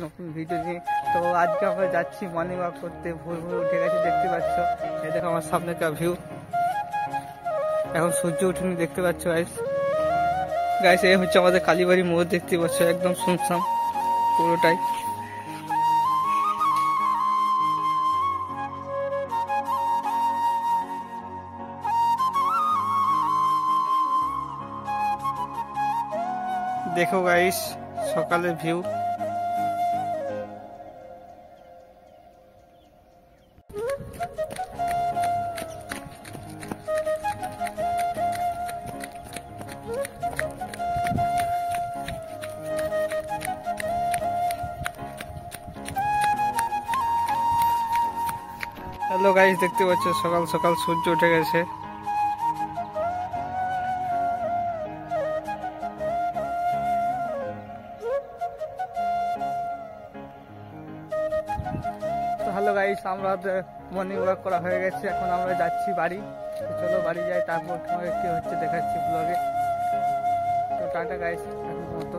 নতুন ভিডিও নিয়ে। তো আজকে আমরা যাচ্ছি মর্নিং ওয়াক করতে, ভোর ভোর উঠে গেছে দেখতে পাচ্ছ। এই দেখো আমার সামনে কা ভিউ, এখন সূর্য উঠেনি দেখতে পাচ্ছ গাইস। গাইস এই হচ্ছে আমাদের কালীবাড়ি মোড় দেখতে পাচ্ছ, একদম শুনশান পুরোটাই। দেখো গাইস সকালের ভিউ। হ্যালো গাইস, দেখতে পাচ্ছ সকাল সকাল সূর্য উঠে গেছে। তো হ্যালো গাইস, আমরা মর্নিং ওয়াক করা হয়ে গেছে, এখন আমরা যাচ্ছি বাড়ি। তো চলো বাড়ি যাই, তারপর তোমাকে কি হচ্ছে দেখাচ্ছি ব্লগে। তো টাটা গাইস এখন মতো।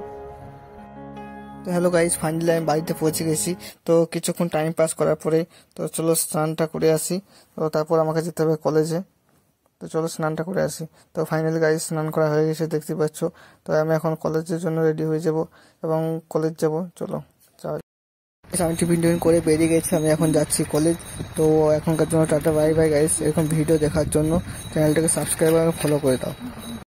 তো হ্যালো গাইস, ফাইনালি আমি বাড়িতে পৌঁছে গেছি। তো কিছুক্ষণ টাইম পাস করার পরে তো চলো স্নানটা করে আসি। তো তারপর আমাকে যেতে হবে কলেজে। তো চলো স্নানটা করে আসি। তো ফাইনালি গাইস স্নান করা হয়ে গেছে দেখতে পাচ্ছ। তো আমি এখন কলেজের জন্য রেডি হয়ে যাব এবং কলেজ যাব। চলো যাওয়া। আমি টিফিন করে বেরিয়ে গেছি, আমি এখন যাচ্ছি কলেজ। তো এখনকার জন্য টাটা বাই বাই গাইস। এরকম ভিডিও দেখার জন্য চ্যানেলটাকে সাবস্ক্রাইব আর ফলো করে দাও।